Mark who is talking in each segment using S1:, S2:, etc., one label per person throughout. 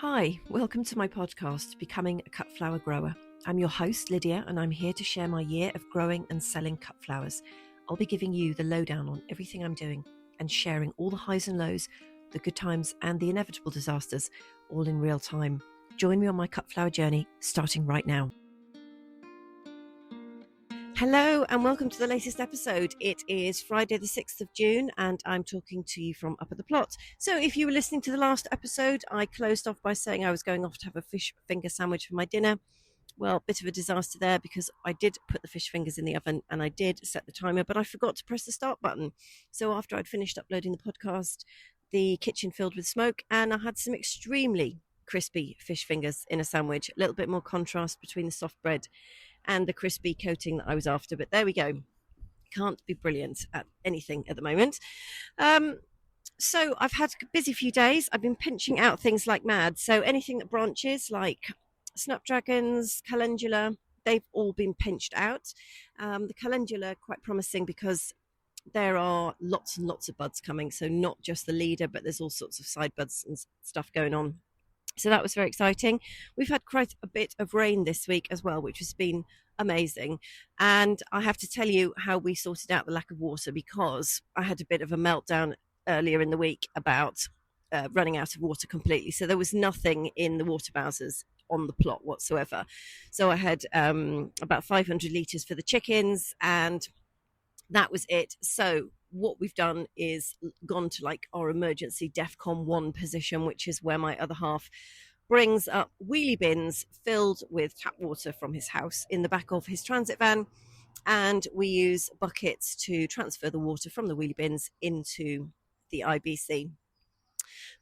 S1: Hi, welcome to my podcast, Becoming a Cut Flower Grower. I'm your host, Lydia, and I'm here to share my year of growing and selling cut flowers. I'll be giving you the lowdown on everything I'm doing and sharing all the highs and lows, the good times and the inevitable disasters, all in real time. Join me on my cut flower journey, starting right now. Hello and welcome to the latest episode. It is Friday the 6th of June and I'm talking to you from up at the plot. So if you were listening to the last episode, I closed off by saying I was going off to have a fish finger sandwich for my dinner. Well, bit of a disaster there because I did put the fish fingers in the oven and I did set the timer, but I forgot to press the start button. So after I'd finished uploading the podcast, the kitchen filled with smoke and I had some extremely crispy fish fingers in a sandwich. A little bit more contrast between the soft bread and the crispy coating that I was after. But there we go. Can't be brilliant at anything at the moment. So I've had a busy few days. I've been pinching out things like mad. So anything that branches like snapdragons, calendula, they've all been pinched out. The calendula, quite promising because there are lots and lots of buds coming. So not just the leader, but there's all sorts of side buds and stuff going on. So that was very exciting. We've had quite a bit of rain this week as well, which has been amazing. And I have to tell you how we sorted out the lack of water because I had a bit of a meltdown earlier in the week about running out of water completely. So there was nothing in the water bowsers on the plot whatsoever. So I had about 500 litres for the chickens and that was it. So what we've done is gone to like our emergency DEFCON 1 position, which is where my other half brings up wheelie bins filled with tap water from his house in the back of his transit van. And we use buckets to transfer the water from the wheelie bins into the IBC.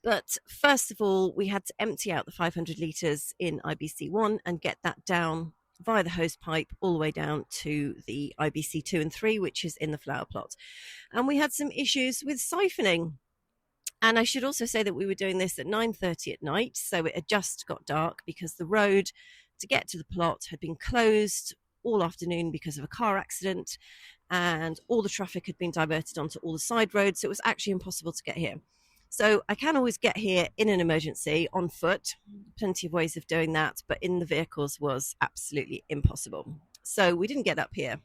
S1: But first of all, we had to empty out the 500 litres in IBC 1 and get that down via the hose pipe all the way down to the IBC 2 and 3, which is in the flower plot. And we had some issues with siphoning. And I should also say that we were doing this at 9:30 at night, so it had just got dark because the road to get to the plot had been closed all afternoon because of a car accident, and all the traffic had been diverted onto all the side roads, so it was actually impossible to get here. So I can always get here in an emergency on foot, plenty of ways of doing that, but in the vehicles was absolutely impossible. So we didn't get up here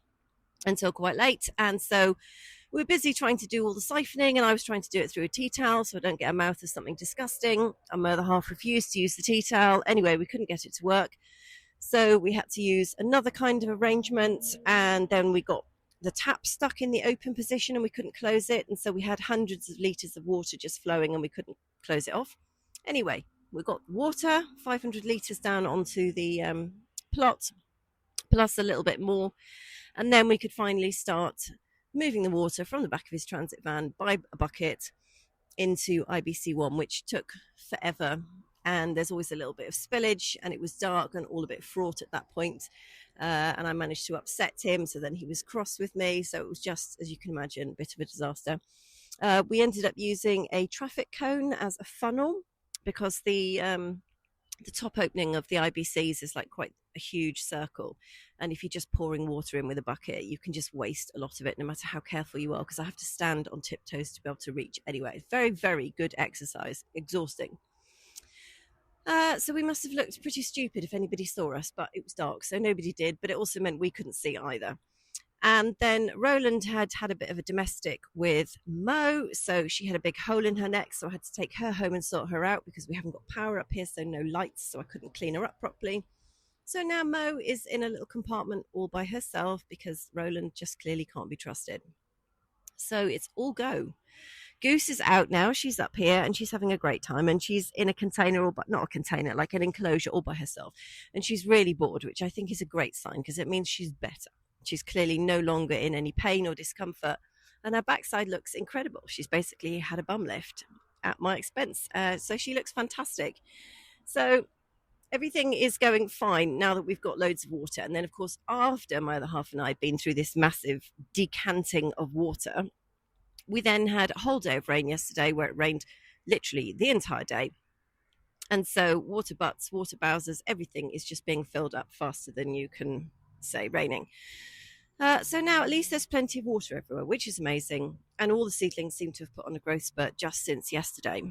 S1: until quite late. And so we were busy trying to do all the siphoning and I was trying to do it through a tea towel so I don't get a mouth of something disgusting. And my other half refused to use the tea towel. Anyway, we couldn't get it to work. So we had to use another kind of arrangement and then we got the tap stuck in the open position and we couldn't close it. And so we had hundreds of litres of water just flowing and we couldn't close it off. Anyway, we got water, 500 litres down onto the plot, plus a little bit more. And then we could finally start moving the water from the back of his transit van by a bucket into IBC 1, which took forever. And there's always a little bit of spillage and it was dark and all a bit fraught at that point. And I managed to upset him. So then he was cross with me. So it was just, as you can imagine, a bit of a disaster. We ended up using a traffic cone as a funnel because the top opening of the IBCs is like quite a huge circle. And if you're just pouring water in with a bucket, you can just waste a lot of it no matter how careful you are, because I have to stand on tiptoes to be able to reach anyway. Very, very good exercise, exhausting. So we must have looked pretty stupid if anybody saw us, but it was dark, so nobody did. But it also meant we couldn't see either. And then Roland had a bit of a domestic with Mo, so she had a big hole in her neck, so I had to take her home and sort her out because we haven't got power up here, so no lights, so I couldn't clean her up properly. So now Mo is in a little compartment all by herself because Roland just clearly can't be trusted. So it's all go. Goose is out now. She's up here and she's having a great time and she's in a container, but not a container, like an enclosure all by herself. And she's really bored, which I think is a great sign because it means she's better. She's clearly no longer in any pain or discomfort and her backside looks incredible. She's basically had a bum lift at my expense. So she looks fantastic. So everything is going fine now that we've got loads of water. And then, of course, after my other half and I had been through this massive decanting of water, we then had a whole day of rain yesterday where it rained literally the entire day. And so water butts, water bowsers, everything is just being filled up faster than you can say raining. So now at least there's plenty of water everywhere, which is amazing. And all the seedlings seem to have put on a growth spurt just since yesterday.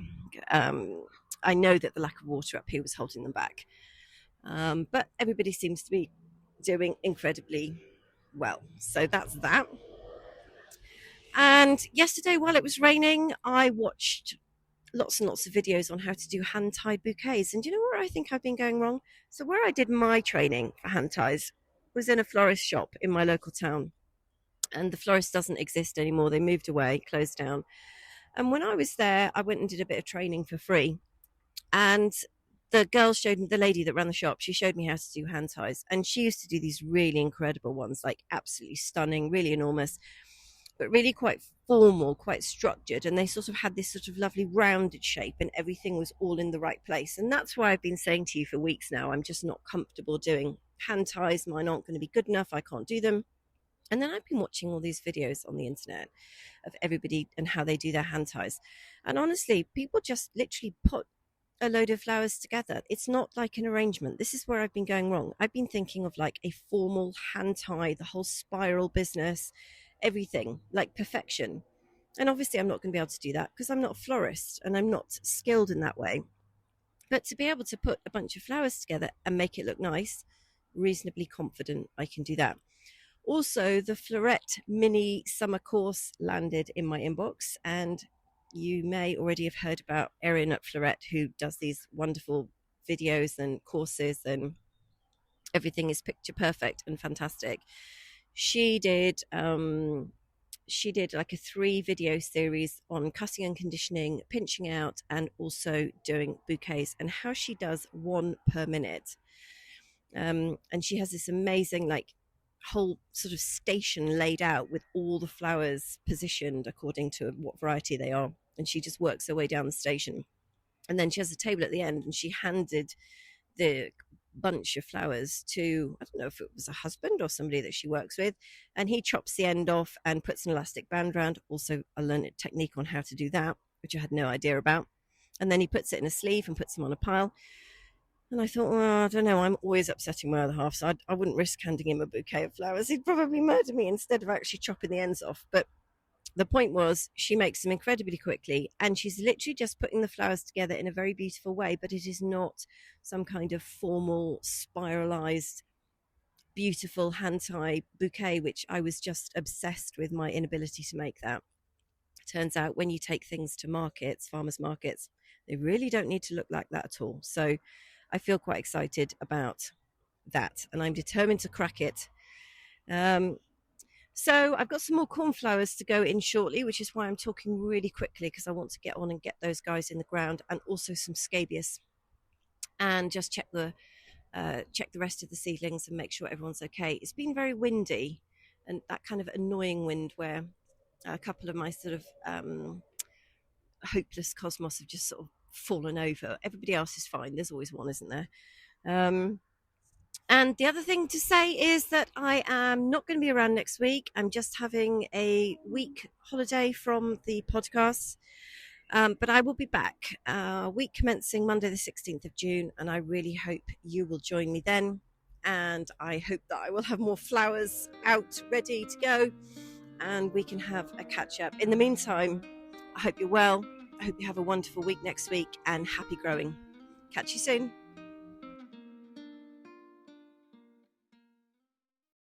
S1: I know that the lack of water up here was holding them back. But everybody seems to be doing incredibly well. So that's that. And yesterday, while it was raining, I watched lots and lots of videos on how to do hand tied bouquets. And do you know where I think I've been going wrong? So, where I did my training for hand ties was in a florist shop in my local town. And the florist doesn't exist anymore. They moved away, closed down. And when I was there, I went and did a bit of training for free. And the girl showed me, the lady that ran the shop, she showed me how to do hand ties. And she used to do these really incredible ones, like absolutely stunning, really enormous, but really quite formal, quite structured. And they sort of had this sort of lovely rounded shape, and everything was all in the right place. And that's why I've been saying to you for weeks now, I'm just not comfortable doing hand ties. Mine aren't going to be good enough. I can't do them. And then I've been watching all these videos on the internet of everybody and how they do their hand ties. And honestly, people just literally put a load of flowers together. It's not like an arrangement. This is where I've been going wrong. I've been thinking of like a formal hand tie, the whole spiral business, everything, like perfection. And obviously, I'm not going to be able to do that because I'm not a florist and I'm not skilled in that way. But to be able to put a bunch of flowers together and make it look nice, reasonably confident I can do that. Also, the Floret mini summer course landed in my inbox, and you may already have heard about Erin at Floret, who does these wonderful videos and courses, and everything is picture perfect and fantastic. She did like a 3-video series on cutting and conditioning, pinching out, and also doing bouquets, and how she does one per minute. And she has this amazing like whole sort of station laid out with all the flowers positioned according to what variety they are, and she just works her way down the station. And then she has a table at the end, and she handed the bunch of flowers to, I don't know if it was a husband or somebody that she works with, and he chops the end off and puts an elastic band around. Also, I learned a technique on how to do that, which I had no idea about. And then he puts it in a sleeve and puts them on a pile. And I thought, well, I don't know, I'm always upsetting my other half, so I wouldn't risk handing him a bouquet of flowers. He'd probably murder me instead of actually chopping the ends off. But the point was, she makes them incredibly quickly, and she's literally just putting the flowers together in a very beautiful way, but it is not some kind of formal, spiralized, beautiful hand-tie bouquet, which I was just obsessed with my inability to make that. Turns out when you take things to markets, farmers markets, they really don't need to look like that at all. So I feel quite excited about that, and I'm determined to crack it. So I've got some more cornflowers to go in shortly, which is why I'm talking really quickly, because I want to get on and get those guys in the ground, and also some scabious, and just check the rest of the seedlings and make sure everyone's okay. It's been very windy, and that kind of annoying wind where a couple of my sort of hopeless cosmos have just sort of fallen over. Everybody else is fine. There's always one, isn't there? And the other thing to say is that I am not going to be around next week. I'm just having a week holiday from the podcast. But I will be back week commencing Monday the 16th of June, and I really hope you will join me then. And I hope that I will have more flowers out ready to go, and we can have a catch up. In the meantime, I hope you're well. I hope you have a wonderful week next week, and happy growing. Catch you soon.